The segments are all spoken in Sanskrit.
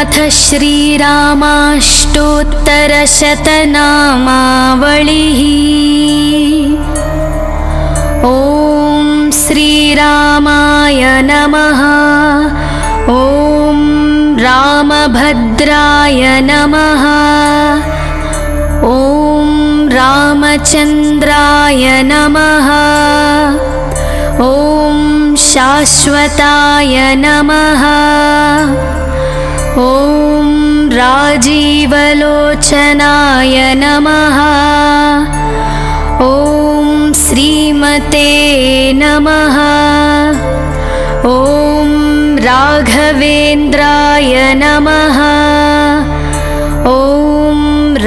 अथ श्रीरामाष्टोत्तरशतनामावलिः। ॐ श्रीरामाय नमः। ॐ रामभद्राय नमः। ॐ रामचन्द्राय नमः। ॐ शाश्वताय नमः। ॐ राजीवलोचनाय नमः। ॐ श्रीमते नमः। ॐ राघवेन्द्राय नमः। ॐ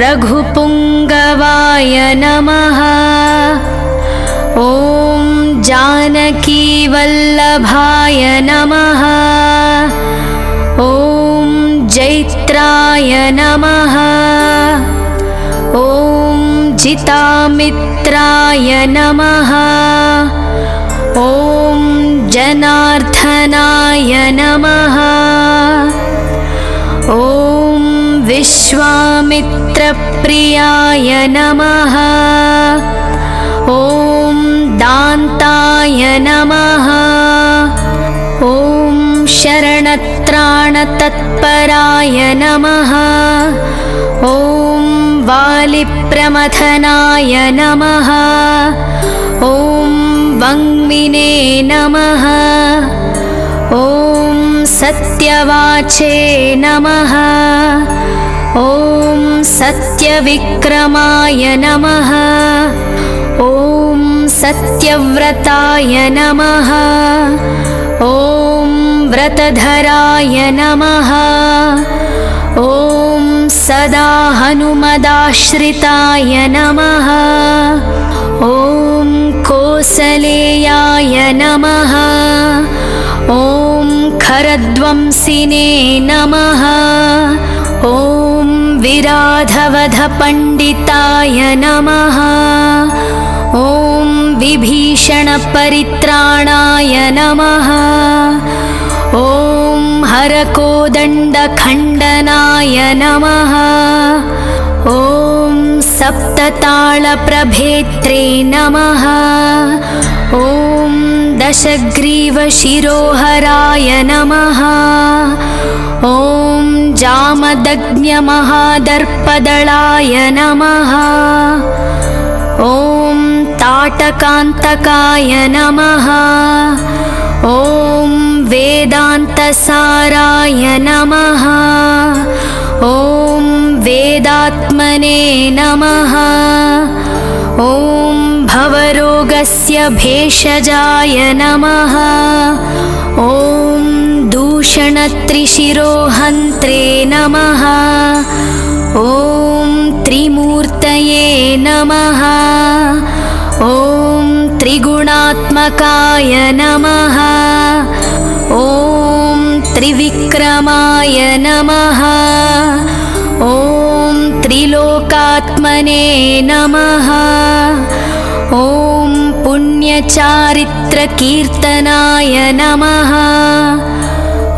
रघुपुङ्गवाय नमः। ॐ जानकीवल्लभाय नमः। ॐ जैत्राय नमः। ॐ जितामित्राय नमः। ॐ जनार्दनाय नमः। ॐ विश्वामित्रप्रियाय नमः। ॐ दान्ताय नमः। ॐ शरणत्राणतत्पराय नमः। ॐ वालिप्रमथनाय नमः। ॐ वङ्मिने नमः। ॐ सत्यवाचे नमः। ॐ सत्यविक्रमाय नमः। ॐ सत्यव्रताय नमः। ॐ व्रतधराय नमः। ॐ सदा हनुमदाश्रिताय नमः। ॐ कोसलेयाय नमः। ॐ खरध्वंसिने नमः। ॐ विराधवधपण्डिताय नमः। ॐ विभीषणपरित्राणाय नमः। ॐ हरकोदण्डखण्डनाय नमः। ॐ सप्ततालप्रभेत्रे नमः। ॐ दशग्रीवशिरोहराय नमः। ॐ जामदग्न्यमहादर्पदलाय नमः। ॐ ताटकान्तकाय नमः। ॐ वेदान्तसाराय नमः। ॐ वेदात्मने नमः। ॐ भवरोगस्य भेषजाय नमः। ॐ दूषणत्रिशिरोहन्त्रे नमः। ॐ त्रिमूर्तये नमः। ॐ त्रिगुणात्मकाय नमः। ॐ त्रिविक्रमाय नमः। ॐ त्रिलोकात्मने नमः। ॐ पुण्यचारित्रकीर्तनाय नमः।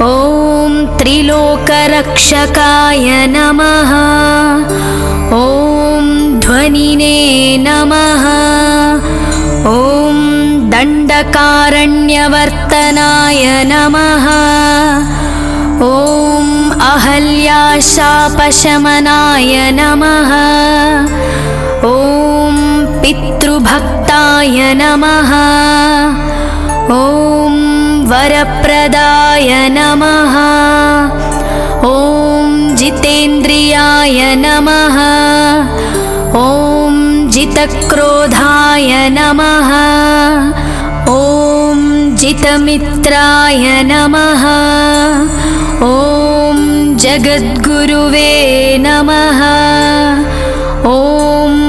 ॐ त्रिलोकरक्षकाय नमः। ॐ ध्वनिने नमः। ॐ दण्डकारण्यवर्तनाय नमः। ॐ अहल्याशापशमनाय नमः। ॐ पितृभक्ताय नमः। ॐ वरप्रदाय नमः। ॐ जितेन्द्रियाय नमः। ॐ जितक्रोधाय नमः। ॐ जितमित्राय नमः। ॐ जगद्गुरुवे नमः। ॐ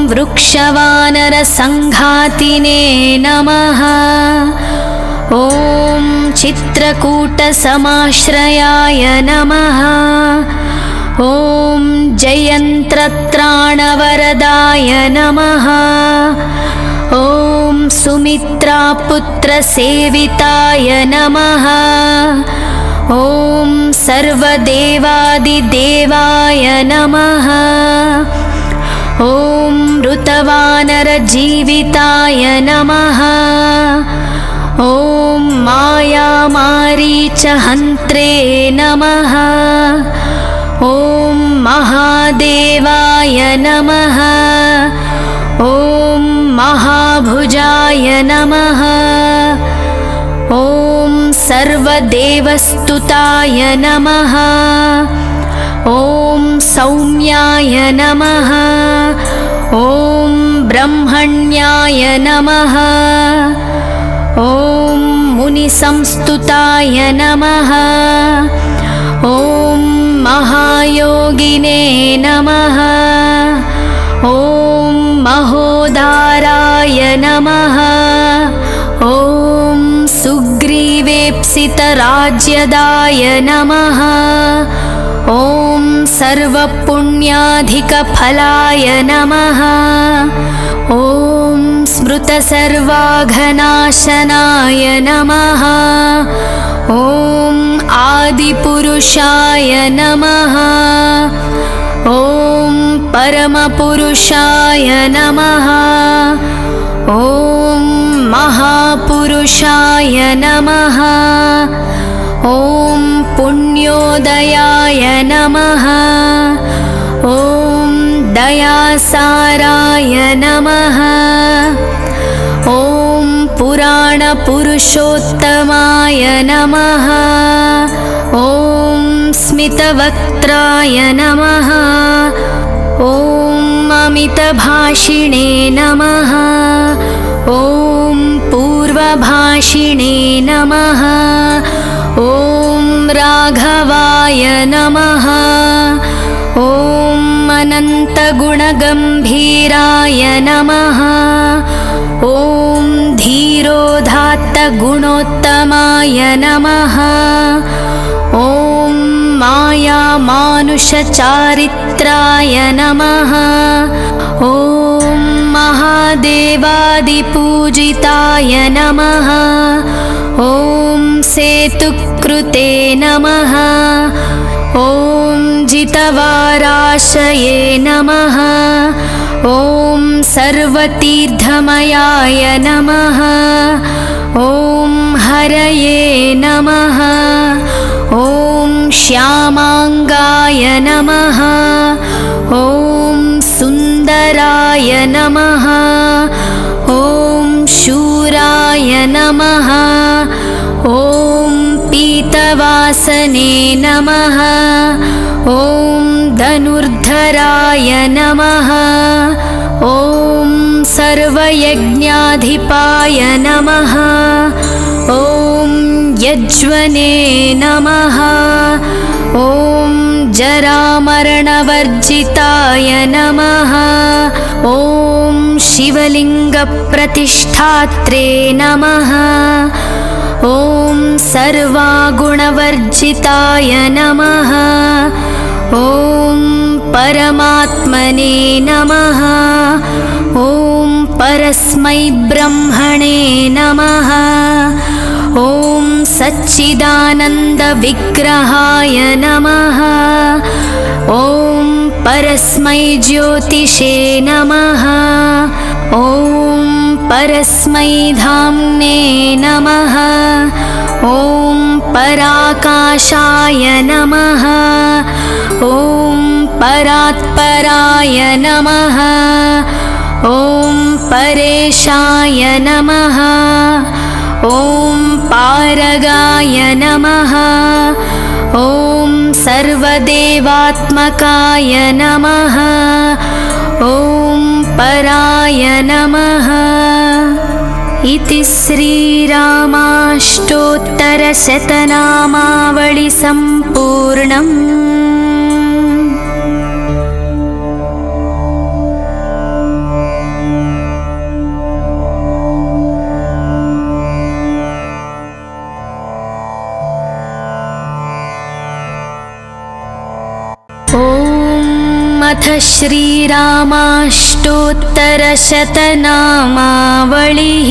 वृक्षवानरसङ्घातिने नमः। ॐ चित्रकूटसमाश्रयाय नमः। ॐ जयन्त्रत्राणवरदाय नमः। ॐ सुमित्रापुत्रसेविताय नमः। ॐ सर्वदेवादिदेवाय नमः। ॐ ऋतवानरजीविताय नमः। ॐ मायामारीचहन्त्रे नमः। ॐ महादेवाय नमः। ॐ महाभुजाय नमः। ॐ सर्वदेवस्तुताय नमः। ॐ सौम्याय नमः। ॐ ब्रह्मण्याय नमः। ॐ मुनिसंस्तुताय नमः। ॐ महायोगिने नमः। ॐ महोदाराय नमः। ॐ सुग्रीवेप्सितराज्यदाय नमः। ॐ सर्वपुण्याधिकफलाय नमः। ॐ स्मृतसर्वाघनाशनाय नमः। ॐ आदिपुरुषाय नमः। ॐ परमपुरुषाय नमः। ॐ महापुरुषाय नमः। ॐ पुण्योदयाय नमः। ॐ दयासाराय नमः। ॐ पुराणपुरुषोत्तमाय नमः। ॐ स्मितवक्त्राय नमः। ॐ अमितभाषिणे नमः। ॐ पूर्वभाषिणे नमः। ॐ राघवाय नमः। ॐ अनन्तगुणगम्भीराय नमः। ॐ धीरोदात्तगुणोत्तमाय नमः। ॐ मायामानुषचारित्राय नमः। ॐ महादेवादिपूजिताय नमः। ॐ सेतुकृते नमः। ॐ जितवाराशये नमः। ॐ सर्वतीर्थमयाय नमः। ॐ हरये नमः। ॐ श्यामाङ्गाय नमः। ॐ सुन्दराय नमः। ॐ शूराय नमः। ॐ पीतवासने नमः। ॐ धनुर्धराय नमः। ॐ सर्वयज्ञाधिपाय नमः। ॐ यज्वने नमः। ॐ जरामरणवर्जिताय नमः। ॐ शिवलिङ्गप्रतिष्ठात्रे नमः। ॐ सर्वागुणवर्जिताय नमः। ॐ परमात्मने नमः। ॐ परस्मै ब्रह्मणे नमः। ॐ सच्चिदानन्दविग्रहाय नमः। ॐ परस्मै ज्योतिषे नमः। ॐ परस्मै धाम्ने नमः। ॐ पराकाशाय नमः। ॐ परात्पराय नमः। ॐ परेशाय नमः। ॐ पारगाय नमः। ॐ सर्वदेवात्मकाय नमः। ॐ पराय नमः। इति श्रीरामाष्टोत्तरशतनामावळि सम्पूर्णम्। अथ श्रीरामाष्टोत्तरशतनामावळिः।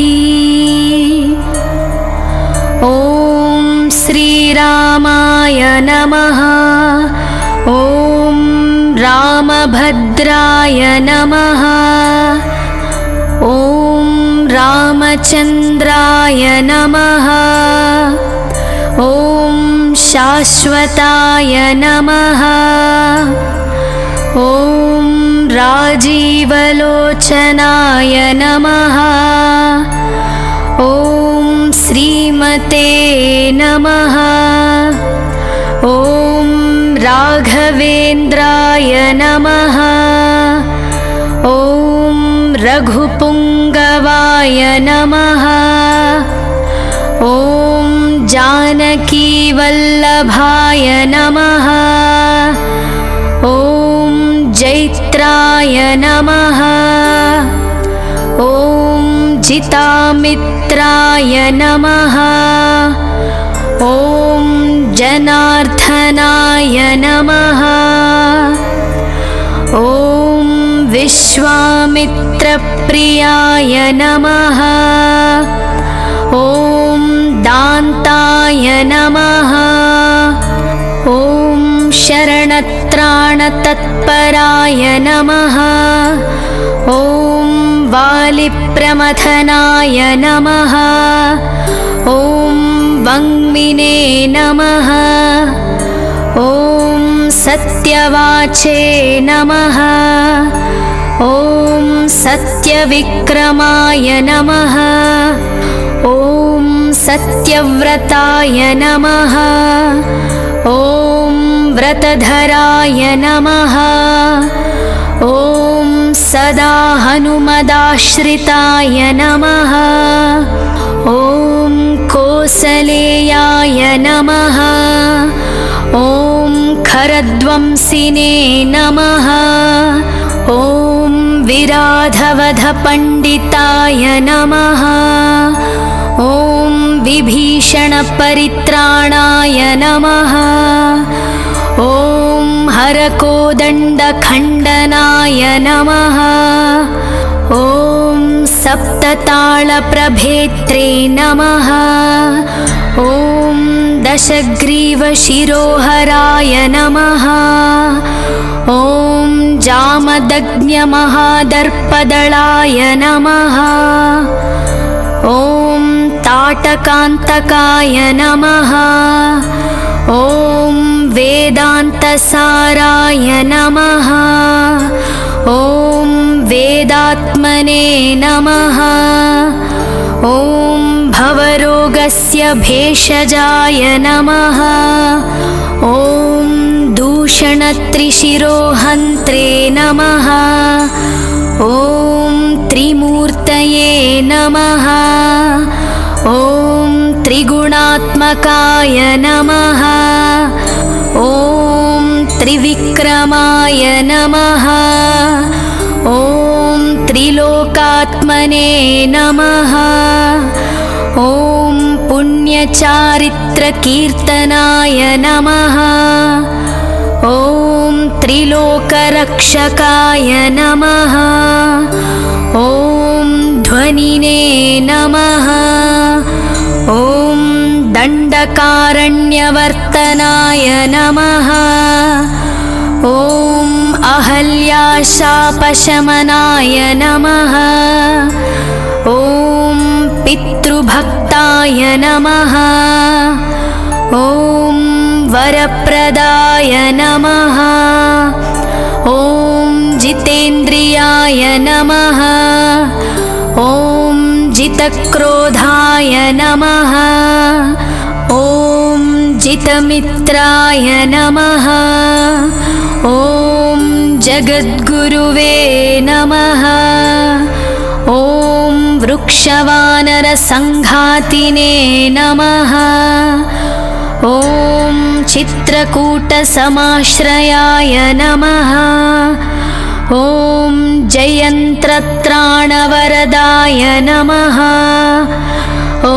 ॐ श्रीरामाय नमः। ॐ रामभद्राय नमः। ॐ रामचन्द्राय नमः। ॐ शाश्वताय नमः। ॐ राजीवलोचनाय नमः। ॐ श्रीमते नमः। ॐ राघवेन्द्राय नमः। ॐ रघुपुङ्गवाय नमः। ॐ जानकीवल्लभाय नमः। ॐ जैत्राय नमः। ॐ जितामित्राय नमः। ॐ जनार्दनाय नमः। ॐ विश्वामित्रप्रियाय नमः। ॐ दान्ताय नमः। ॐ शरणत्राणतत्पराय नमः। ॐ वालिप्रमथनाय नमः। ॐ वङ्मिने नमः। ॐ सत्यवाचे नमः। ॐ सत्यविक्रमाय नमः। ॐ सत्यव्रताय नमः। ॐ व्रतधराय नमः। ॐ सदा हनुमदाश्रिताय नमः। ॐ कोसलेयाय नमः। ॐ खरध्वंसिने नमः। ॐ विराधवधपण्डिताय नमः। ॐ विभीषणपरित्राणाय नमः। ॐ हरकोदण्डखण्डनाय नमः। ॐ सप्ततालप्रभेत्रे नमः। ॐ दशग्रीवशिरोहराय नमः। ॐ जामदग्न्यमहादर्पदलाय नमः। ॐ ताटकान्तकाय नमः। ॐ वेदान्तसाराय नमः। ॐ वेदात्मने नमः। ॐ भवरोगस्य भेषजाय नमः। ॐ दूषणत्रिशिरोहन्त्रे नमः। ॐ त्रिमूर्तये नमः। ॐ त्रिगुणात्मकाय नमः। ॐ त्रिविक्रमाय नमः। ॐ त्रिलोकात्मने नमः। ॐ पुण्यचारित्रकीर्तनाय नमः। ॐ त्रिलोकरक्षकाय नमः। ॐ ध्वनिने नमः। ॐ दण्डकारण्यवर्तनाय नमः। ॐ अहल्याशापशमनाय नमः। ॐ पितृभक्ताय नमः। ॐ वरप्रदाय नमः। ॐ जितेन्द्रियाय नमः। ॐ जितक्रोधाय नमः। ॐ जितमित्राय नमः। ॐ जगद्गुरुवे नमः। ॐ वृक्षवानरसङ्घातिने नमः। ॐ चित्रकूटसमाश्रयाय नमः। ॐ जयन्त्रत्राणवरदाय नमः। ॐ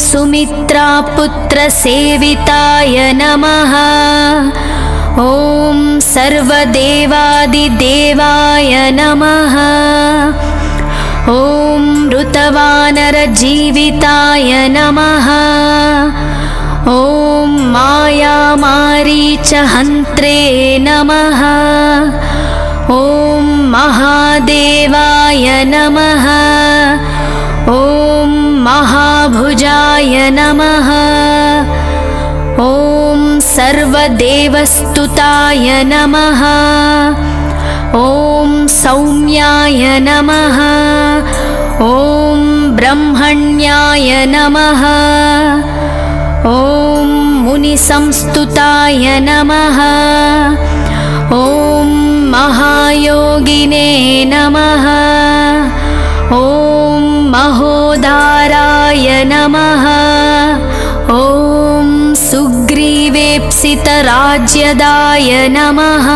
सुमित्रापुत्रसेविताय नमः। ॐ सर्वदेवादिदेवाय नमः। ॐ ऋतवानरजीविताय नमः। ॐ मायामारीचहन्त्रे नमः। ॐ महादेवाय नमः। ॐ महाभुजाय नमः। ॐ सर्वदेवस्तुताय नमः। ॐ सौम्याय नमः। ॐ ब्रह्मण्याय नमः। ॐ मुनिसंस्तुताय नमः। ॐ महायोगिने नमः। ॐ महोदाराय नमः। ॐ सुग्रीवेप्सितराज्यदाय नमः।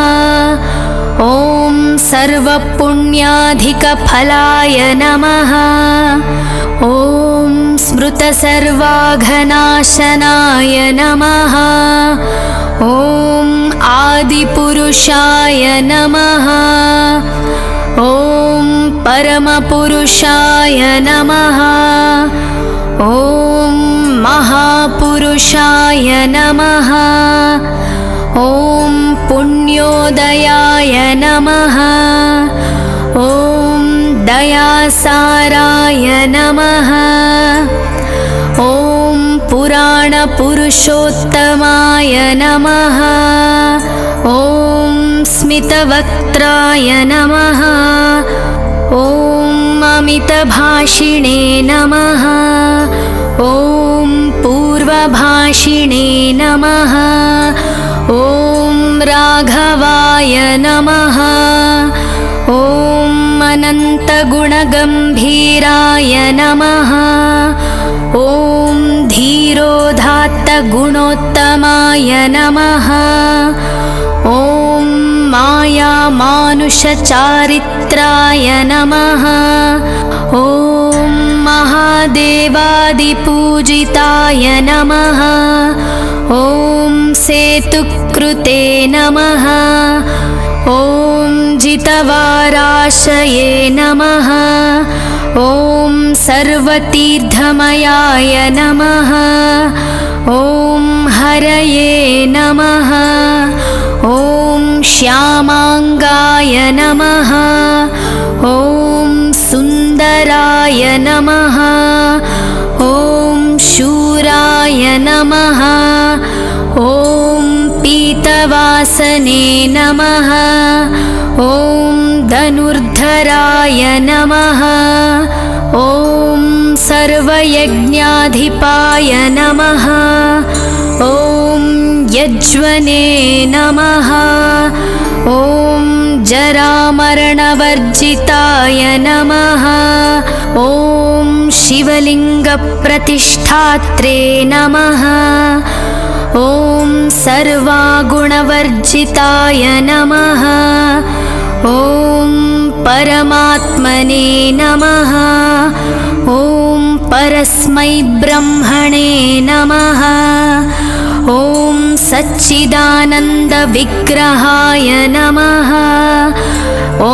ॐ सर्वपुण्याधिकफलाय नमः। ॐ स्मृतसर्वाघनाशनाय नमः। ॐ आदिपुरुषाय नमः। ॐ परमपुरुषाय नमः। ॐ महापुरुषाय नमः। ॐ पुण्योदयाय नमः। ॐ दयासाराय नमः। ॐ पुराणपुरुषोत्तमाय नमः। ॐ स्मितवक्त्राय नमः। ॐ अमितभाषिणे नमः। ॐ पूर्वभाषिणे नमः। ॐ राघवाय नमः। ॐ अनन्तगुणगम्भीराय नमः। ॐ धीरोदात्तगुणोत्तमाय नमः। ॐ मायामानुषचारित्राय नमः। ॐ महादेवादिपूजिताय नमः। ॐ सेतुकृते नमः। ॐ जितवाराशये नमः। ॐ सर्वतीर्थमयाय नमः। ॐ हरये नमः। ॐ श्यामाङ्गाय नमः। ॐ सुन्दराय नमः। ॐ शूराय नमः। ॐ पीतवासने नमः। ॐ धनुर्धराय नमः। ॐ सर्वयज्ञाधिपाय नमः। ॐ यज्वने नमः। ॐ जरामरणवर्जिताय नमः। ॐ शिवलिङ्गप्रतिष्ठात्रे नमः। ॐ सर्वागुणवर्जिताय नमः। ॐ परमात्मने नमः। ॐ परस्मै ब्रह्मणे नमः। ॐ सच्चिदानन्दविग्रहाय नमः। ॐ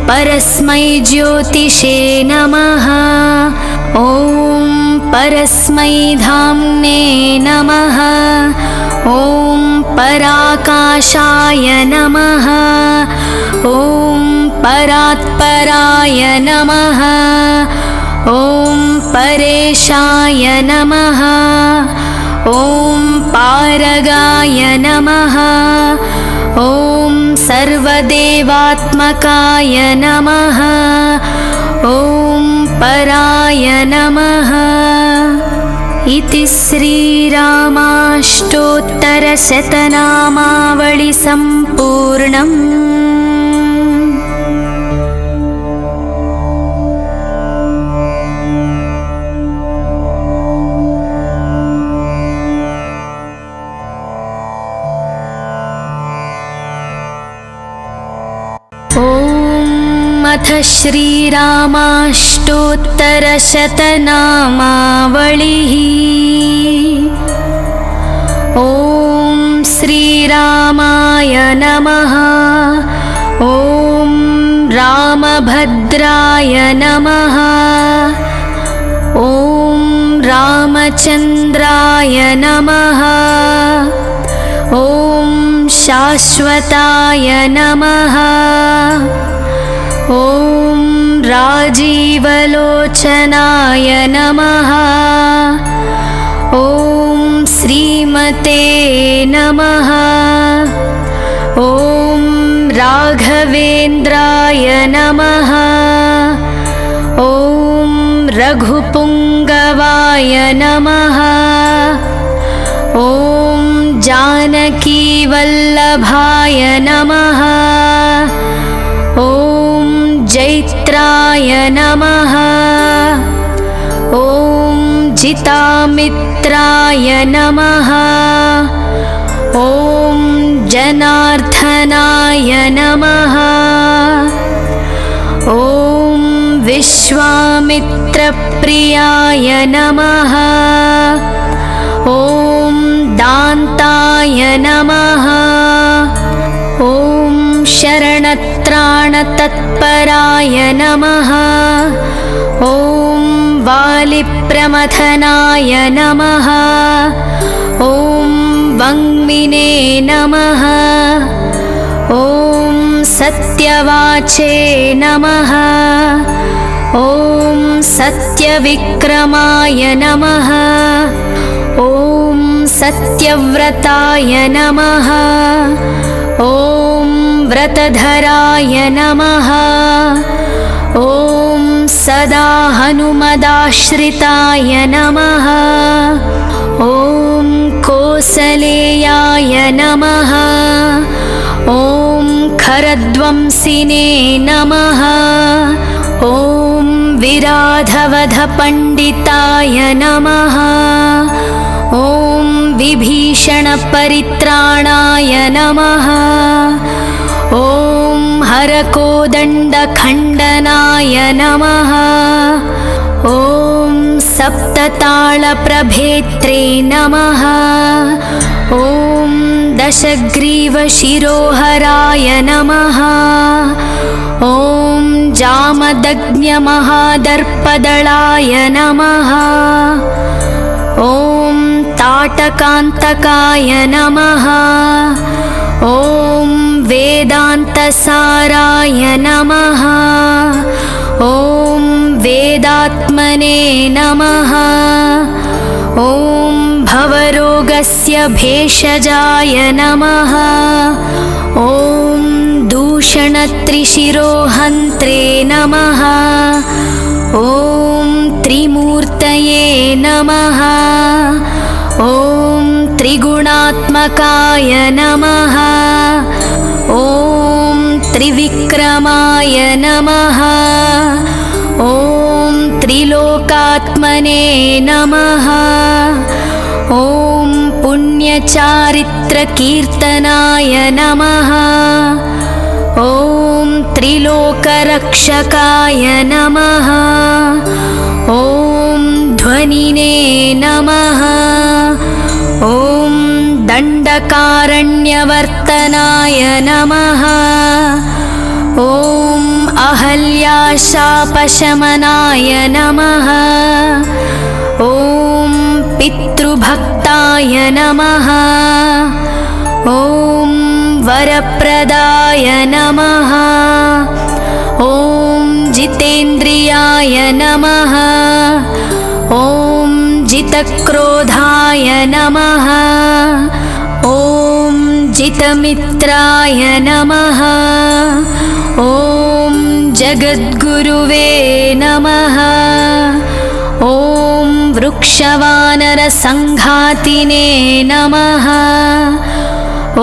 परस्मै ज्योतिषे नमः। ॐ परस्मै धाम्ने नमः। ॐ पराकाशाय नमः। ॐ परात्पराय नमः। ॐ परेशाय नमः। ॐ पारगाय नमः। ॐ सर्वदेवात्मकाय नमः। ॐ पराय नमः। इति श्रीरामाष्टोत्तरशतनामावळि सम्पूर्णम्। अथ श्रीरामाष्टोत्तरशतनामावळिः। ॐ श्रीरामाय नमः। ॐ रामभद्राय नमः। ॐ रामचन्द्राय नमः। ॐ शाश्वताय नमः। ॐ राजीवलोचनाय नमः। ॐ श्रीमते नमः। ॐ राघवेन्द्राय नमः। ॐ रघुपुङ्गवाय नमः। ॐ जानकीवल्लभाय नमः। ॐ जैत्राय नमः। ॐ जितामित्राय नमः। ॐ जनार्दनाय नमः। ॐ विश्वामित्रप्रियाय नमः। ॐ दान्ताय नमः। ॐ शरणत्राणतत्पराय नमः। ॐ वालिप्रमथनाय नमः। ॐ वङ्मिने नमः। ॐ सत्यवाचे नमः। ॐ सत्यविक्रमाय नमः। ॐ सत्यव्रताय नमः। ॐ व्रतधराय नमः। ॐ सदा हनुमदाश्रिताय नमः। ॐ कोसलेयाय नमः। ॐ खरध्वंसिने नमः। ॐ विराधवधपण्डिताय नमः। ॐ विभीषणपरित्राणाय नमः। ॐ हरकोदण्डखण्डनाय नमः। ॐ सप्ततालप्रभेत्रे नमः। ॐ दशग्रीवशिरोहराय नमः। ॐ जामदग्न्यमहादर्पदलाय नमः। ॐ ताटकान्तकाय नमः। ॐ वेदान्तसाराय नमः। ॐ वेदात्मने नमः। ॐ भवरोगस्य भेषजाय नमः। ॐ दूषणत्रिशिरोहन्त्रे नमः। ॐ त्रिमूर्तये नमः। ॐ त्रिगुणात्मकाय नमः। ॐ त्रिविक्रमाय नमः। ॐ त्रिलोकात्मने नमः। ॐ पुण्यचारित्रकीर्तनाय नमः। ॐ त्रिलोकरक्षकाय नमः। ॐ ध्वनिने नमः। ॐ दण्डकारण्यवर्तनाय नमः। ॐ अहल्याशापशमनाय नमः। ॐ पितृभक्ताय नमः। ॐ वरप्रदाय नमः। ॐ जितेन्द्रियाय नमः। ॐ जितक्रोधाय नमः। ॐ जितमित्राय नमः। ॐ जगद्गुरुवे नमः। ॐ वृक्षवानरसङ्घातिने नमः। ॐ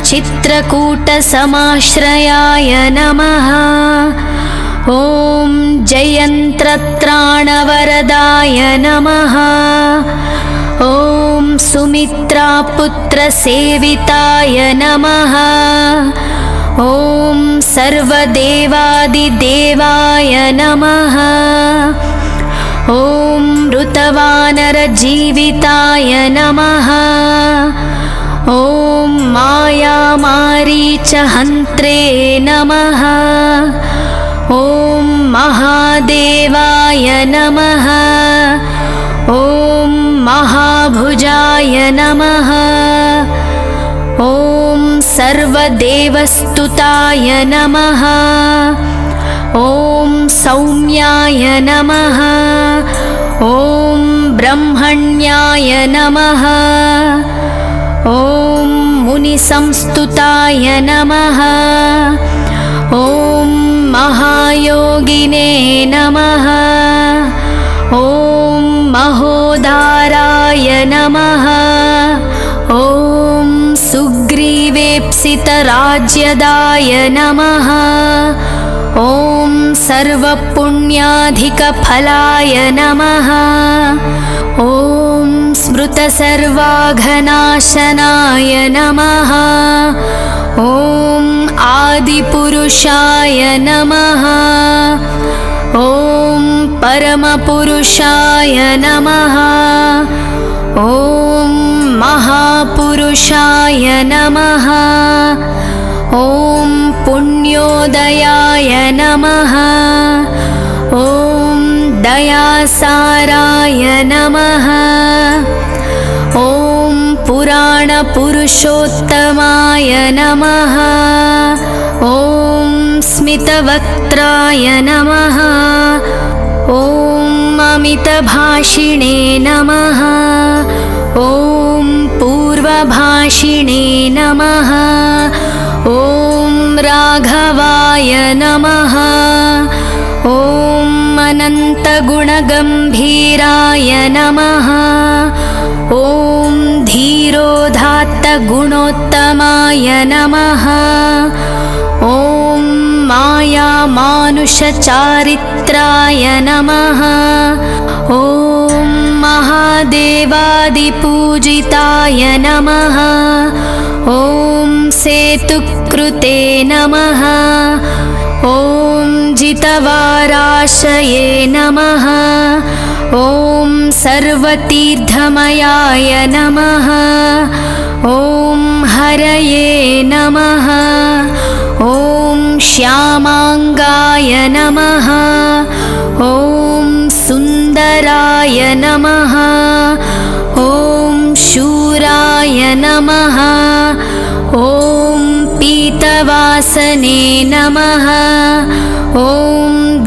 चित्रकूटसमाश्रयाय नमः। ॐ जयन्त्रत्राणवरदाय नमः। ॐ सुमित्रापुत्रसेविताय नमः। ॐ सर्वदेवादिदेवाय नमः। ॐ ऋतवानरजीविताय नमः। ॐ मायामारीचहन्त्रे नमः। ॐ महादेवाय नमः। महाभुजाय नमः। ॐ सर्वदेवस्तुताय नमः। ॐ सौम्याय नमः। ॐ ब्रह्मण्याय नमः। ॐ मुनिसंस्तुताय नमः। ॐ महायोगिने नमः। ॐ महोदाराय नमः। ॐ सुग्रीवेप्सितराज्यदाय नमः। ॐ सर्वपुण्याधिकफलाय नमः। ॐ स्मृतसर्वाघनाशनाय नमः। ॐ आदिपुरुषाय नमः। ॐ परमपुरुषाय नमः। ॐ महापुरुषाय नमः। ॐ पुण्योदयाय नमः। ॐ दयासाराय नमः। ॐ पुराणपुरुषोत्तमाय नमः। ॐ स्मितवक्त्राय नमः। ॐ अमितभाषिणे नमः। ॐ पूर्वभाषिणे नमः। ॐ राघवाय नमः। ॐ अनन्तगुणगम्भीराय नमः। ॐ धीरोदात्तगुणोत्तमाय नमः। ॐ मायामानुषचारित्राय नमः। ॐ महादेवादिपूजिताय नमः। ॐ सेतुकृते नमः। ॐ जितवाराशये नमः। ॐ सर्वतीर्थमयाय नमः। ॐ हरये नमः। ॐ श्यामाङ्गाय नमः। ॐ सुन्दराय नमः। ॐ शूराय नमः। ॐ पीतवासने नमः। ॐ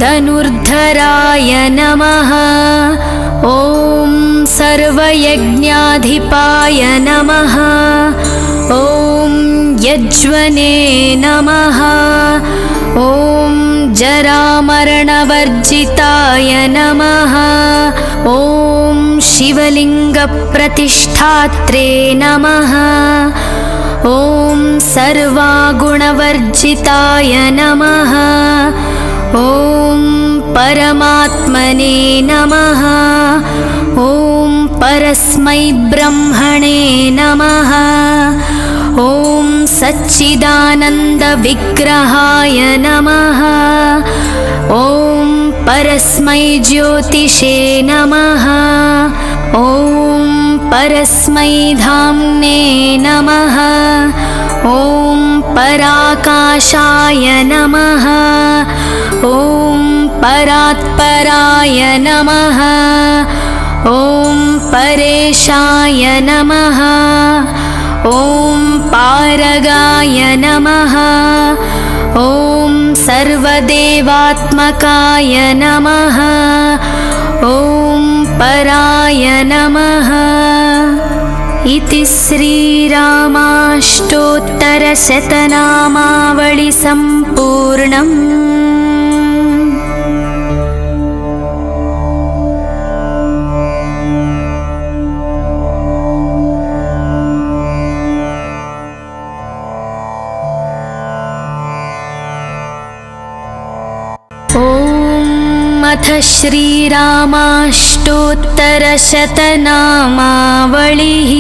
धनुर्धराय नमः। ॐ सर्वयज्ञाधिपाय नमः। ॐ यज्वने नमः। ॐ जरामरणवर्जिताय नमः। ॐ शिवलिङ्गप्रतिष्ठात्रे नमः। ॐ सर्वागुणवर्जिताय नमः। ॐ परमात्मने नमः। ॐ परस्मै ब्रह्मणे नमः। ॐ सच्चिदानन्दविग्रहाय नमः। ॐ परस्मै ज्योतिषे नमः। ॐ परस्मै धाम्ने नमः। ॐ पराकाशाय नमः। ॐ परात्पराय नमः। ॐ परेशाय नमः। ॐ पारगाय नमः। ॐ सर्वदेवात्मकाय नमः। ॐ पराय नमः। इति श्रीरामाष्टोत्तरशतनामावळि सम्पूर्णम्। अथ श्रीरामाष्टोत्तरशतनामावळिः।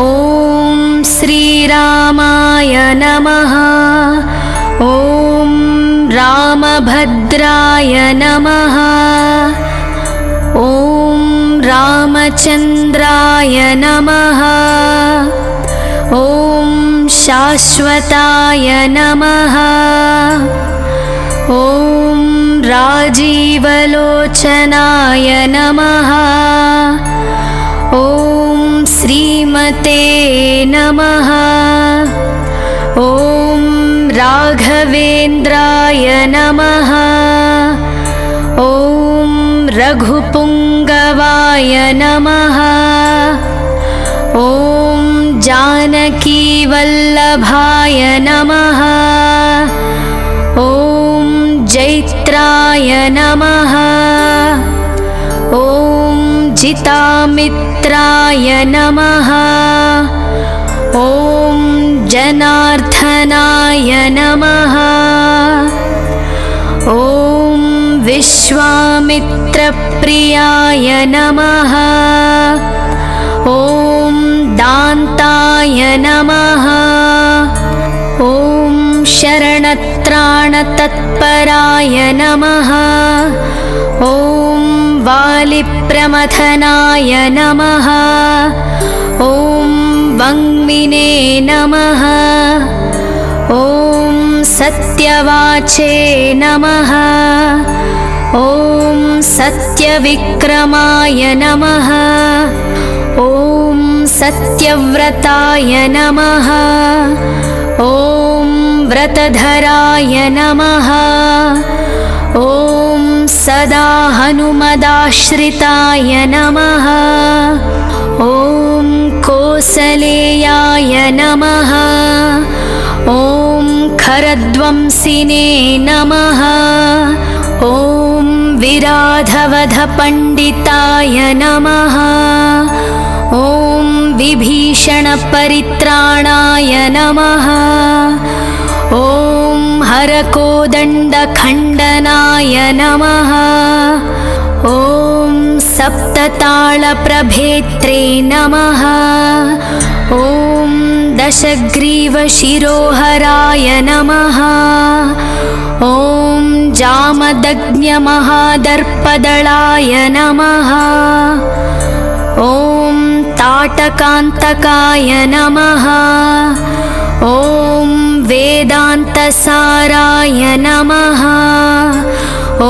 ॐ श्रीरामाय नमः। ॐ रामभद्राय नमः। ॐ रामचन्द्राय नमः। ॐ शाश्वताय नमः। ॐ राजीवलोचनाय नमः। ॐ श्रीमते नमः। ॐ राघवेन्द्राय नमः। ॐ रघुपुङ्गवाय नमः। ॐ जानकीवल्लभाय नमः। ॐ जैत्राय नमः। ॐ जितामित्राय नमः। ॐ जनार्दनाय नमः। ॐ विश्वामित्रप्रियाय नमः। ॐ दान्ताय नमः। ॐ शरणत्राणतत्पराय नमः। ॐ वालिप्रमथनाय नमः। ॐ वङ्मिने नमः। ॐ सत्यवाचे नमः। ॐ सत्यविक्रमाय नमः। ॐ सत्यव्रताय नमः। ॐ व्रतधराय नमः। ॐ सदा हनुमदाश्रिताय नमः। ॐ कोसलेयाय नमः। ॐ खरध्वंसिने नमः। ॐ विराधवधपण्डिताय नमः। ॐ विभीषणपरित्राणाय नमः। ॐ हरकोदण्डखण्डनाय नमः। ॐ सप्तताळप्रभेत्रे नमः। ॐ दशग्रीवशिरोहराय नमः। ॐ जामदग्न्यमहादर्पदलाय नमः। ॐ ताटकान्तकाय नमः। ॐ वेदान्तसाराय नमः। ॐ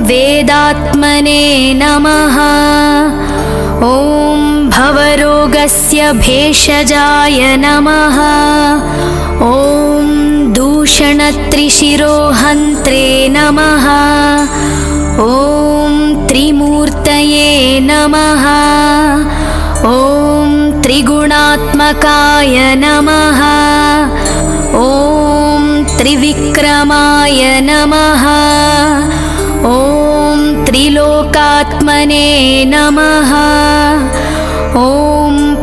वेदात्मने नमः। ॐ भवरोगस्य भेषजाय नमः। ॐ दूषणत्रिशिरोहन्त्रे नमः। ॐ त्रिमूर्तये नमः। ॐ त्रिगुणात्मकाय नमः। ॐ त्रिविक्रमाय नमः। ॐ त्रिलोकात्मने नमः। ॐ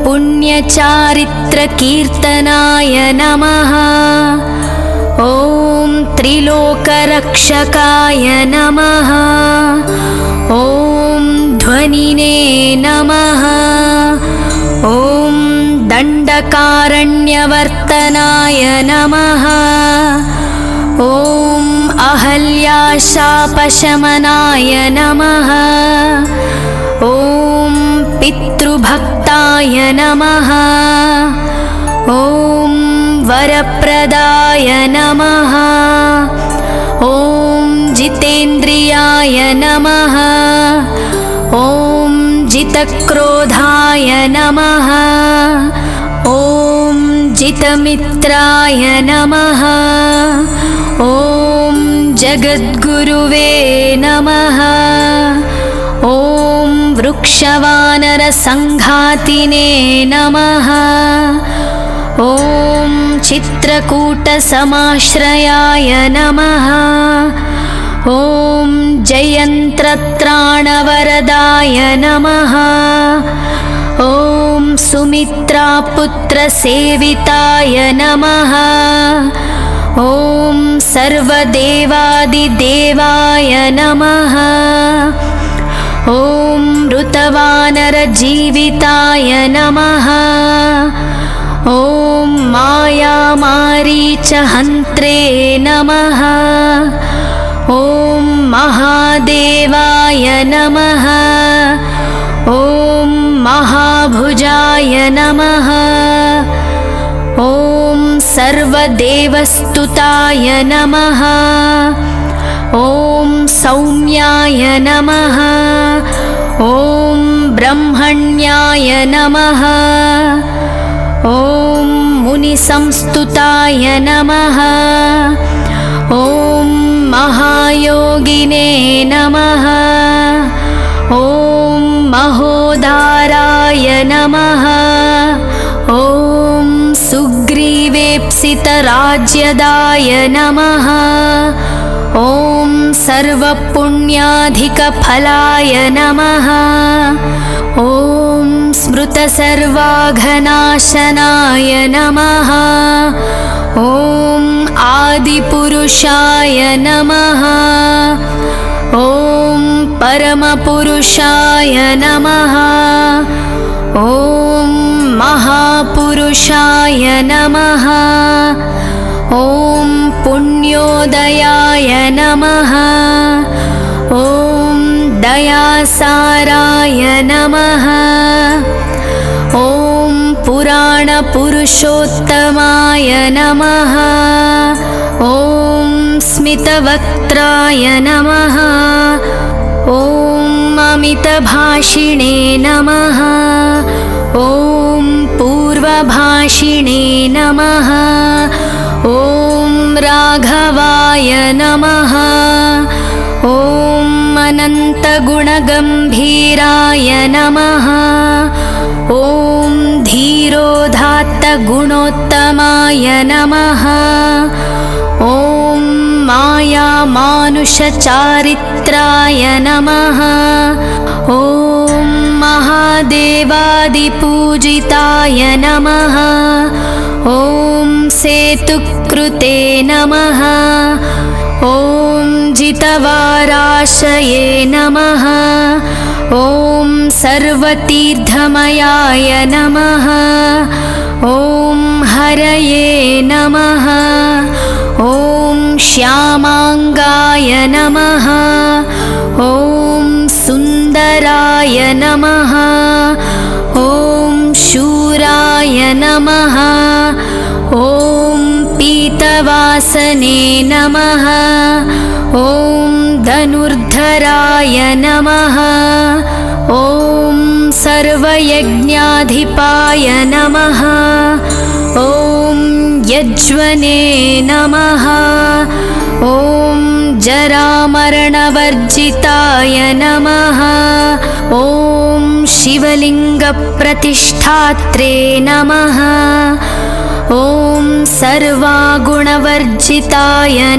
पुण्यचारित्रकीर्तनाय नमः। ॐ त्रिलोकरक्षकाय नमः। ॐ ध्वनिने नमः। ॐ दण्डकारण्यवर्तनाय नमः। ॐ अहल्याशापशमनाय नमः। ॐ पितृभक्ताय नमः। ॐ वरप्रदाय नमः। ॐ जितेन्द्रियाय नमः। ॐ जितक्रोधाय नमः। ॐ जितमित्राय नमः। ॐ जगद्गुरुवे नमः। ॐ वृक्षवानरसङ्घातिने नमः। ॐ चित्रकूटसमाश्रयाय नमः। ॐ जयन्त्रत्राणवरदाय नमः। ॐ सुमित्रापुत्रसेविताय नमः। ॐ सर्वदेवादिदेवाय नमः। ॐ ऋतवानरजीविताय नमः। ॐ मायामारीचहन्त्रे नमः। ॐ महादेवाय नमः। ॐ महाभुजाय नमः। ॐ सर्वदेवस्तुताय नमः। ॐ सौम्याय नमः। ॐ ब्रह्मण्याय नमः। ॐ मुनिसंस्तुताय नमः। ॐ महायोगिने नमः। ॐ महोदाराय नमः। ॐ सुग्रीवेप्सितराज्यदाय नमः। ॐ सर्वपुण्याधिकफलाय नमः। ॐ स्मृतसर्वाघनाशनाय नमः। ॐ आदिपुरुषाय नमः। ॐ परमपुरुषाय नमः। ॐ महापुरुषाय नमः। ॐ पुण्योदयाय नमः। ॐ दयासाराय नमः। ॐ पुराणपुरुषोत्तमाय नमः। ॐ स्मितवक्त्राय नमः। ॐ अमितभाषिणे नमः। ॐ पूर्वभाषिणे नमः। ॐ राघवाय नमः। ॐ अनन्तगुणगम्भीराय नमः। ॐ धीरोदात्तगुणोत्तमाय नमः। ॐ मायामानुषचारित्राय नमः। ॐ महादेवादिपूजिताय नमः। ॐ सेतुकृते नमः। ॐ जितवाराशये नमः। ॐ सर्वतीर्थमयाय नमः। ॐ हरये नमः। ॐ श्यामाङ्गाय नमः। ॐ सुन्दराय नमः। ॐ शूराय नमः। ॐ पीतवासने नमः। ॐ धनुर्धराय नमः। ॐ सर्वयज्ञाधिपाय नमः। ॐ यज्वने नमः। ॐ जरामरणवर्जिताय नमः। ॐ शिवलिङ्गप्रतिष्ठात्रे नमः। ॐ सर्वागुणवर्जिताय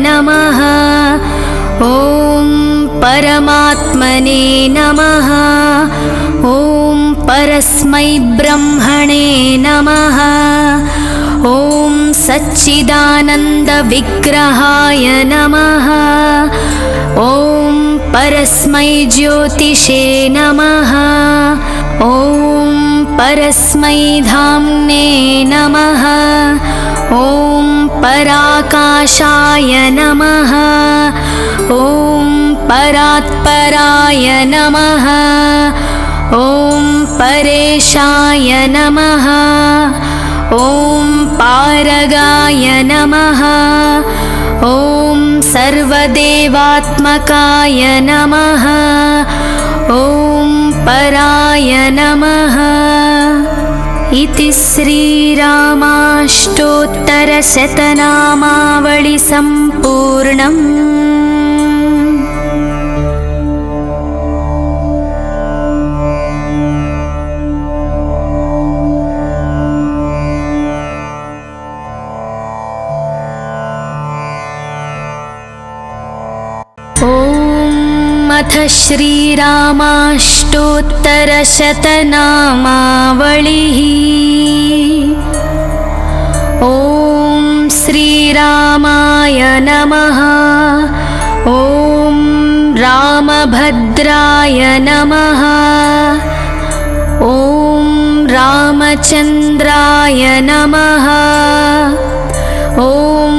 नमः। ॐ परमात्मने नमः। ॐ परस्मै ब्रह्मणे नमः। ॐ सच्चिदानन्दविग्रहाय नमः। ॐ परस्मै ज्योतिषे नमः। ॐ परस्मै धाम्ने नमः। ॐ पराकाशाय नमः। ॐ परात्पराय नमः। ॐ परेशाय नमः। ॐ पारगाय नमः। ॐ सर्वदेवात्मकाय नमः। ॐ पराय नमः। इति श्रीरामाष्टोत्तरशतनामावळि सम्पूर्णम्। अथ श्रीरामाष्टोत्तरशतनामावळिः। ॐ श्रीरामाय नमः। ॐ रामभद्राय नमः। ॐ रामचन्द्राय नमः। ॐ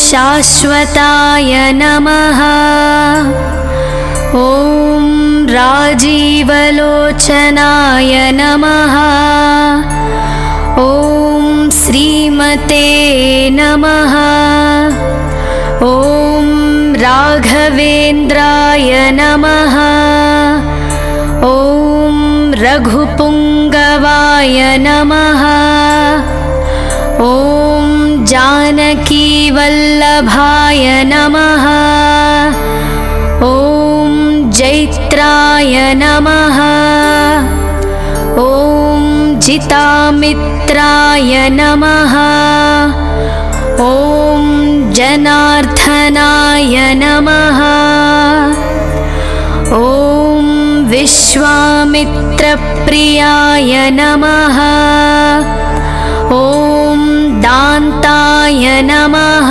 शाश्वताय नमः। ॐ राजीवलोचनाय नमः। ॐ श्रीमते नमः। ॐ राघवेन्द्राय नमः। ॐ रघुपुङ्गवाय नमः। ॐ जानकीवल्लभाय नमः। ॐ जैत्राय नमः। ॐ जितामित्राय नमः। ॐ जनार्दनाय नमः। ॐ विश्वामित्रप्रियाय नमः। ॐ दान्ताय नमः।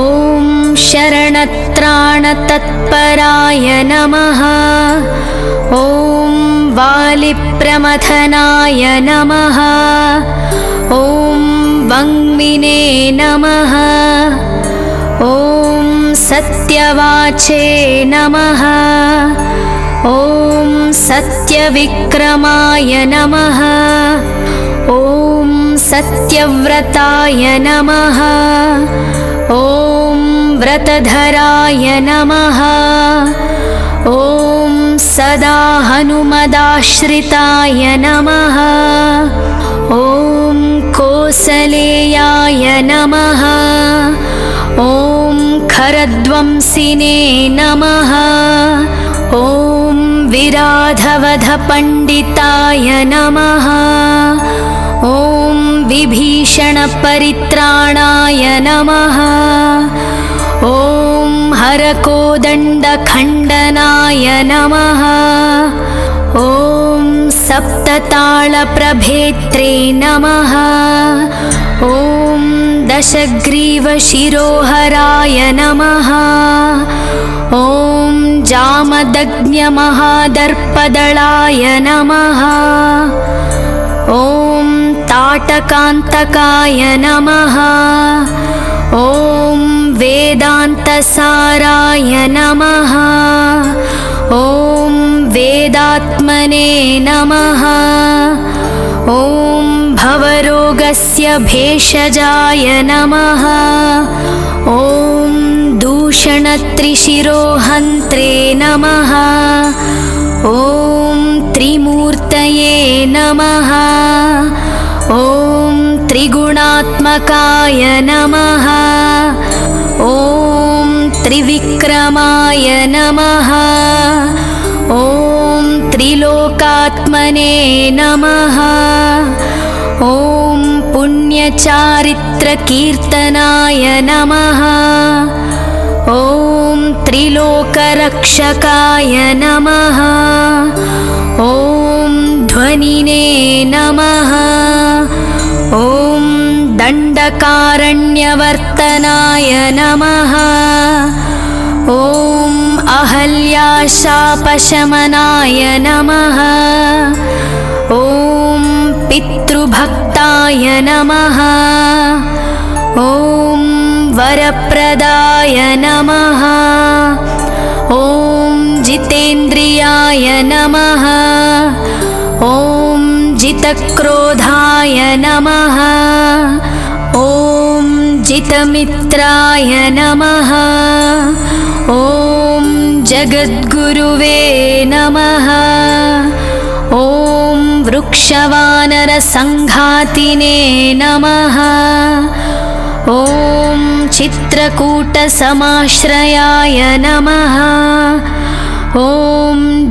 ॐ शरणत्राणतत्पराय नमः। ॐ वालिप्रमथनाय नमः। ॐ वङ्मिने नमः। ॐ सत्यवाचे नमः। ॐ सत्यविक्रमाय नमः। ॐ सत्यव्रताय नमः। ॐ व्रतधराय नमः। ॐ सदा हनुमदाश्रिताय नमः। ॐ कोसलेयाय नमः। ॐ खरध्वंसिने नमः। ॐ विराधवधपण्डिताय नमः। ॐ विभीषणपरित्राणाय नमः। ॐ हरकोदण्डखण्डनाय नमः। ॐ सप्ततालप्रभेत्रे नमः। ॐ दशग्रीवशिरोहराय नमः। ॐ जामदग्न्यमहादर्पदलाय नमः। ॐ ताटकान्तकाय नमः। ॐ वेदान्तसाराय नमः। ॐ वेदात्मने नमः। ॐ भवरोगस्य भेषजाय नमः। ॐ दूषणत्रिशिरोहन्त्रे नमः। ॐ त्रिमूर्तये नमः। ॐ त्रिगुणात्मकाय नमः। ॐ त्रिविक्रमाय नमः। ॐ त्रिलोकात्मने नमः। ॐ पुण्यचारित्रकीर्तनाय नमः। ॐ त्रिलोकरक्षकाय नमः। ॐ ध्वनिने नमः। ॐ दण्डकारण्यवर्तनाय नमः। ॐ अहल्याशापशमनाय नमः। ॐ पितृभक्ताय नमः। ॐ वरप्रदाय नमः। ॐ जितेन्द्रियाय नमः। ॐ जितक्रोधाय नमः। ॐ जितमित्राय नमः। ॐ जगद्गुरुवे नमः। ॐ वृक्षवानरसङ्घातिने नमः। ॐ चित्रकूटसमाश्रयाय नमः। ॐ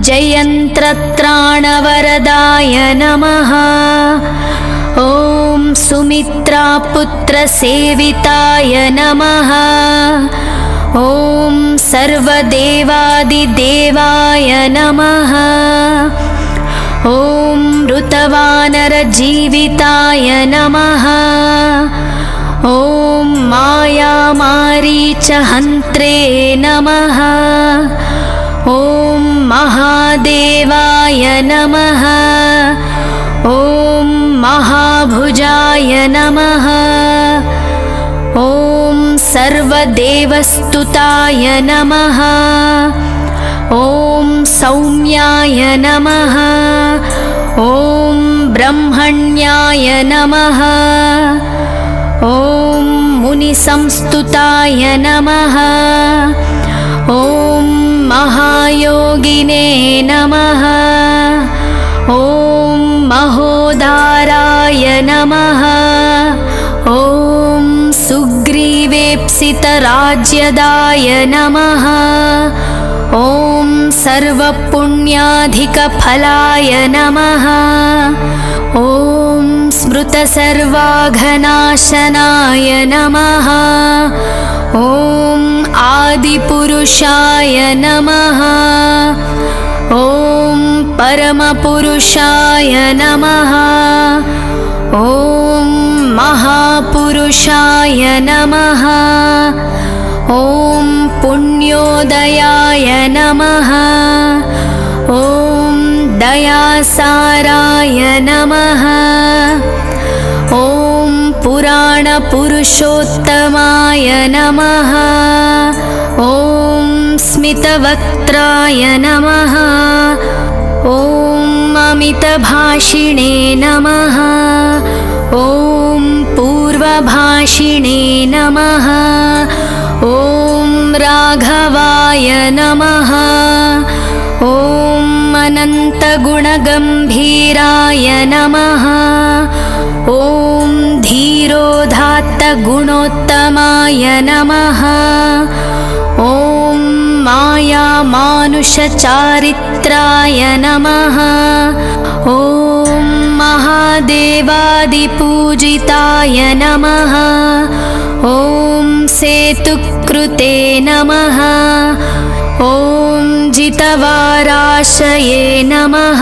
जयन्त्रत्राणवरदाय नमः। ॐ सुमित्रापुत्रसेविताय नमः। ॐ सर्वदेवादिदेवाय नमः। ॐ ऋतवानरजीविताय नमः। ॐ मायामारीचहन्त्रे नमः। ॐ महादेवाय नमः। ॐ महाभुजाय नमः। ॐ सर्वदेवस्तुताय नमः। ॐ सौम्याय नमः। ॐ ब्रह्मण्याय नमः। ॐ मुनिसंस्तुताय नमः। ॐ महायोगिने नमः। ॐ महोदाराय नमः। ॐ सुग्रीवेप्सितराज्यदाय नमः। ॐ सर्वपुण्याधिकफलाय नमः। ॐ स्मृतसर्वाघनाशनाय नमः। ॐ आदिपुरुषाय नमः। ॐ परमपुरुषाय नमः। ॐ महापुरुषाय नमः। ॐ पुण्योदयाय नमः। ॐ दयासाराय नमः। ॐ पुराणपुरुषोत्तमाय नमः। ॐ स्मितवक्त्राय नमः। ॐ अमितभाषिणे नमः। ॐ पूर्वभाषिणे नमः। ॐ राघवाय नमः। ॐ अनन्तगुणगम्भीराय नमः। ॐ धीरोदात्तगुणोत्तमाय नमः। ॐ मायामानुषचारित्राय नमः। ॐ महादेवादिपूजिताय नमः। ॐ सेतुकृते नमः। ॐ जितवाराशये नमः।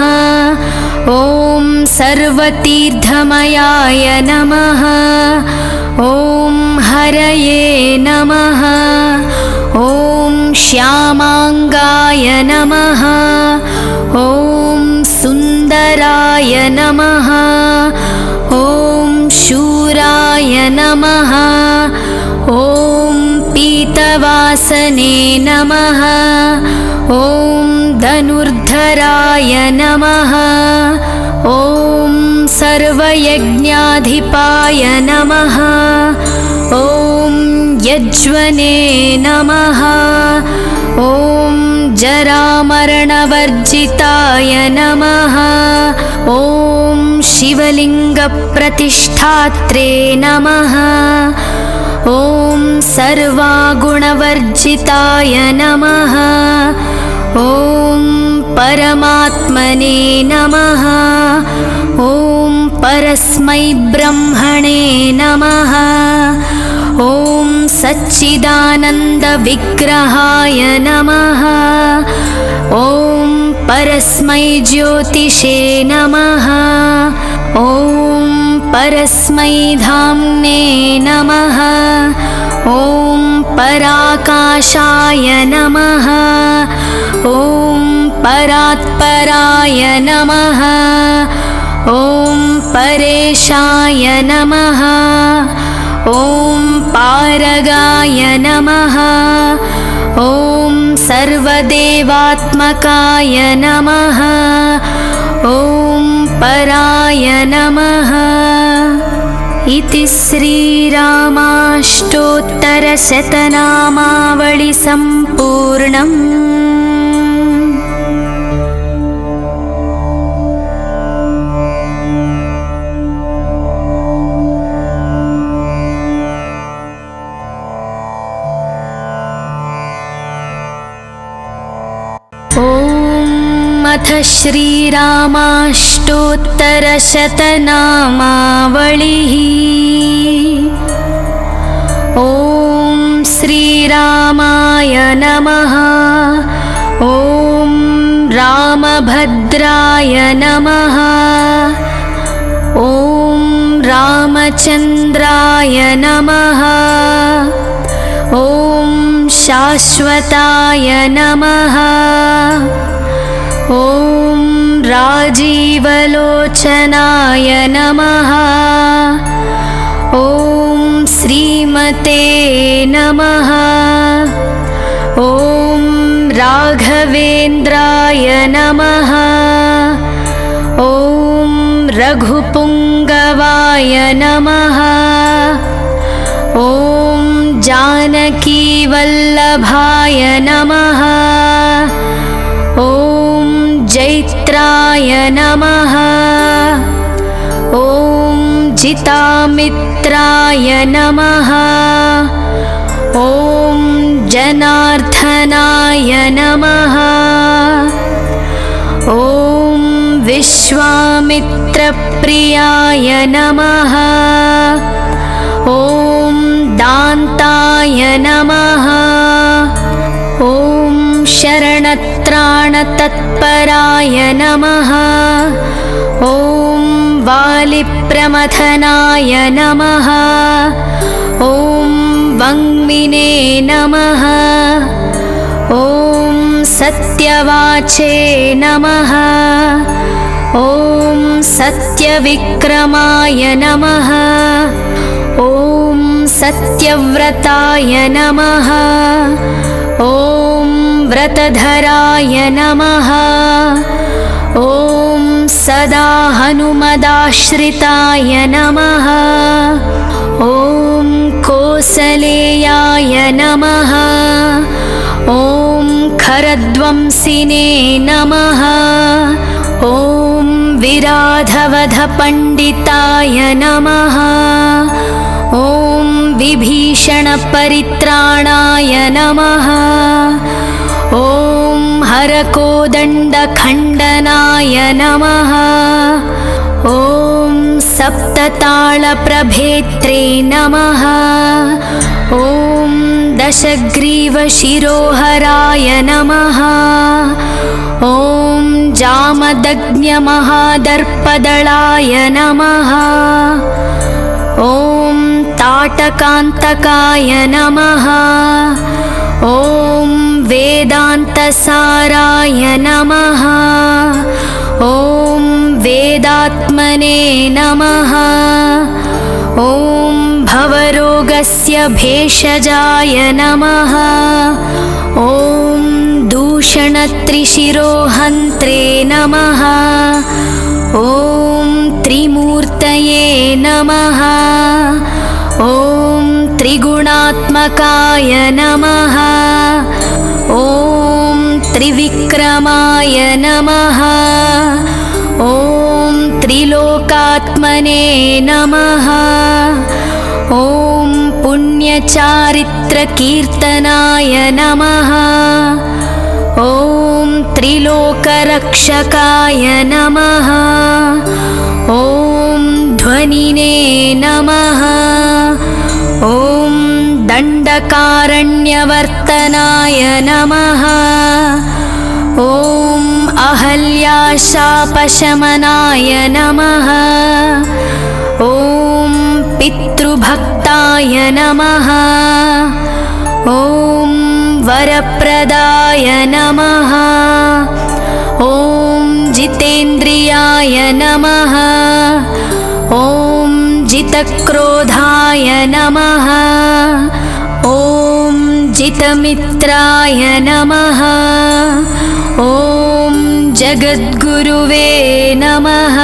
ॐ सर्वतीर्थमयाय नमः। ॐ हरये नमः। ॐ श्यामाङ्गाय नमः। ॐ सुन्दराय नमः। ॐ शूराय नमः। ॐ पीतवासने नमः। ॐ धनुर्धराय नमः। ॐ सर्वयज्ञाधिपाय नमः। ॐ यज्वने नमः। ॐ जरामरणवर्जिताय नमः। ॐ शिवलिङ्गप्रतिष्ठात्रे नमः। ॐ सर्वागुणवर्जिताय नमः। ॐ परमात्मने नमः। ॐ परस्मै ब्रह्मणे नमः। ॐ सच्चिदानन्दविग्रहाय नमः। ॐ परस्मै ज्योतिषे नमः। ॐ परस्मै धाम्ने नमः। ॐ पराकाशाय नमः। ॐ परात्पराय नमः। ॐ परेशाय नमः। ॐ पारगाय नमः। ॐ सर्वदेवात्मकाय नमः। ॐ पराय नमः। इति श्रीरामाष्टोत्तरशतनामावळि सम्पूर्णम्। अथ श्रीरामाष्टोत्तरशतनामावळिः। ॐ श्रीरामाय नमः। ॐ रामभद्राय नमः। ॐ रामचन्द्राय नमः। ॐ शाश्वताय नमः। ॐ राजीवलोचनाय नमः। ॐ श्रीमते नमः। ॐ राघवेन्द्राय नमः। ॐ रघुपुङ्गवाय नमः। ॐ जानकीवल्लभाय नमः। ॐ जैत्राय नमः। ॐ जितामित्राय नमः। ॐ जनार्दनाय नमः। ॐ विश्वामित्रप्रियाय नमः। ॐ दान्ताय नमः। ॐ शरणत्राणतत्पराय नमः। ॐ वालिप्रमथनाय नमः। ॐ वङ्मिने नमः। ॐ सत्यवाचे नमः। ॐ सत्यविक्रमाय नमः। ॐ सत्यव्रताय नमः। ॐ व्रतधराय नमः। ॐ सदा हनुमदाश्रिताय नमः। ॐ कोसलेयाय नमः। ॐ खरध्वंसिने नमः। ॐ विराधवधपण्डिताय नमः। ॐ विभीषणपरित्राणाय नमः। ॐ हरकोदण्डखण्डनाय नमः। ॐ सप्ततालप्रभेत्रे नमः। ॐ दशग्रीवशिरोहराय नमः। ॐ जामदग्न्यमहादर्पदलाय नमः। ॐ ताटकान्तकाय नमः। ॐ वेदान्तसाराय नमः। ॐ वेदात्मने नमः। ॐ भवरोगस्य भेषजाय नमः। ॐ दूषणत्रिशिरोहन्त्रे नमः। ॐ त्रिमूर्तये नमः। ॐ त्रिगुणात्मकाय नमः। ॐ त्रिविक्रमाय नमः। ॐ त्रिलोकात्मने नमः। ॐ पुण्यचारित्रकीर्तनाय नमः। ॐ त्रिलोकरक्षकाय नमः। ॐ ध्वनिने नमः। ॐ दण्डकारण्यवर्तनाय नमः। ॐ अहल्याशापशमनाय नमः। ॐ पितृभक्ताय नमः। ॐ वरप्रदाय नमः। ॐ जितेन्द्रियाय नमः। ॐ जितक्रोधाय नमः। ॐ जितमित्राय नमः। ॐ जगद्गुरुवे नमः।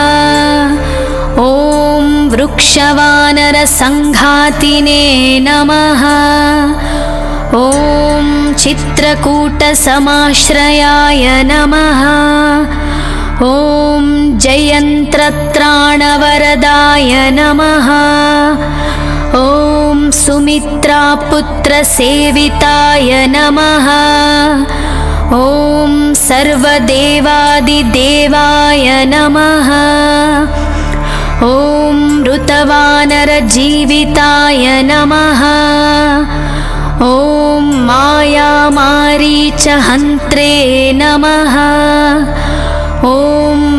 ॐ वृक्षवानरसङ्घातिने नमः। ॐ चित्रकूटसमाश्रयाय नमः। ॐ जयन्त्रत्राणवरदाय नमः। ॐ सुमित्रापुत्रसेविताय नमः। ॐ सर्वदेवादिदेवाय नमः। ॐ ऋतवानरजीविताय नमः। ॐ मायामारीचहन्त्रे नमः। ॐ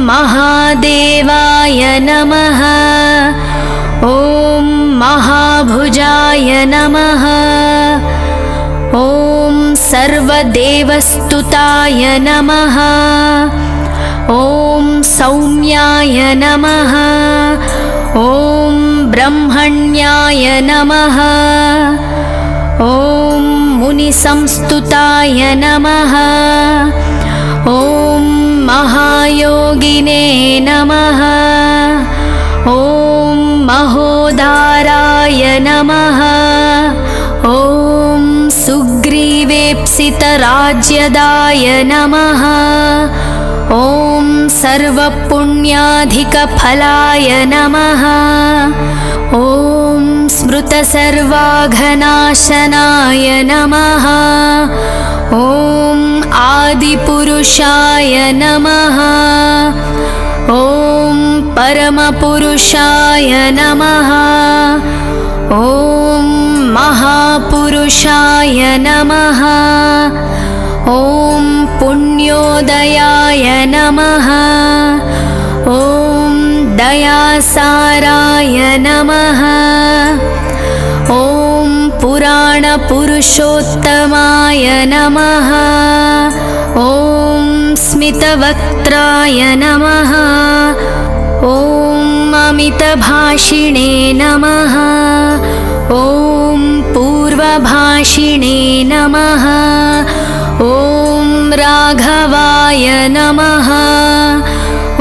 महादेवाय नमः। ॐ महाभुजाय नमः। ॐ सर्वदेवस्तुताय नमः। ॐ सौम्याय नमः। ॐ ब्रह्मण्याय नमः। ॐ मुनिसंस्तुताय नमः। ॐ महायोगिने नमः। ॐ महोदाराय नमः। ॐ विकसितराज्यदाय नमः। ॐ सर्वपुण्याधिकफलाय नमः। ॐ स्मृतसर्वाघनाशनाय नमः। ॐ आदिपुरुषाय नमः। ॐ परमपुरुषाय नमः। ॐ महापुरुषाय नमः। ॐ पुण्योदयाय नमः। ॐ दयासाराय नमः। ॐ पुराणपुरुषोत्तमाय नमः। ॐ स्मितवक्त्राय नमः। ॐ अमितभाषिणे नमः। ॐ पूर्वभाषिणे नमः। ॐ राघवाय नमः।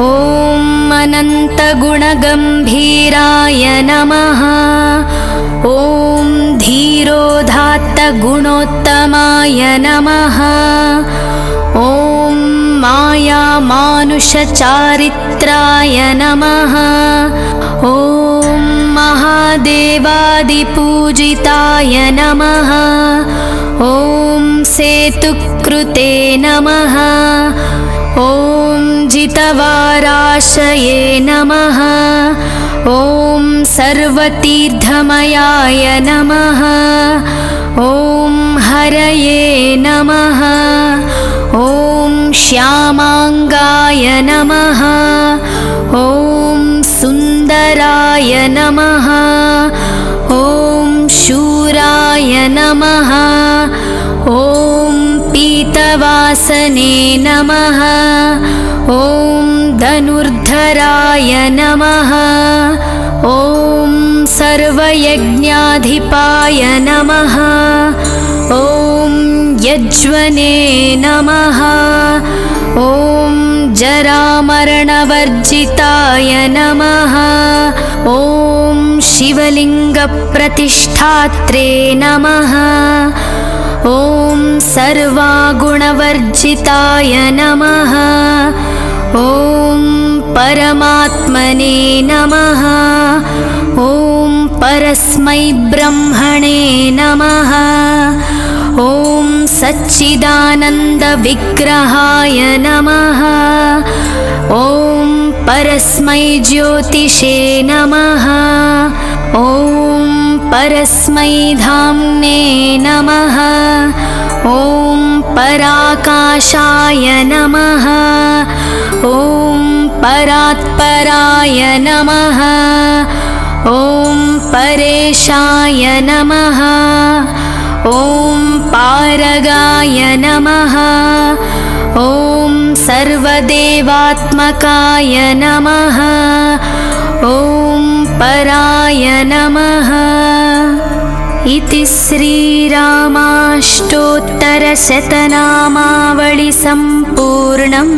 ॐ अनन्तगुणगम्भीराय नमः। ॐ धीरोदात्तगुणोत्तमाय नमः। ॐ मायामानुषचारित्राय नमः। ॐ महादेवादिपूजिताय नमः। ॐ सेतुकृते नमः। ॐ जितवाराशये नमः। ॐ सर्वतीर्थमयाय नमः। ॐ हरये नमः। ॐ श्यामाङ्गाय नमः। ॐ सुन्दराय नमः। ॐ शूराय नमः। ॐ पीतवासने नमः। ॐ धनुर्धराय नमः। ॐ सर्वयज्ञाधिपाय नमः। ॐ यज्वने नमः। ॐ जरामरणवर्जिताय नमः। ॐ शिवलिङ्गप्रतिष्ठात्रे नमः। ॐ सर्वागुणवर्जिताय नमः। ॐ परमात्मने नमः। ॐ परस्मै ब्रह्मणे नमः। ॐ सच्चिदानन्दविग्रहाय नमः। ॐ परस्मै ज्योतिषे नमः। ॐ परस्मै धाम्ने नमः। ॐ पराकाशाय नमः। ॐ परात्पराय नमः। ॐ परेशाय नमः। ॐ पारगाय नमः। ॐ सर्वदेवात्मकाय नमः। ॐ पराय नमः। इति श्रीरामाष्टोत्तरशतनामावळि सम्पूर्णम्।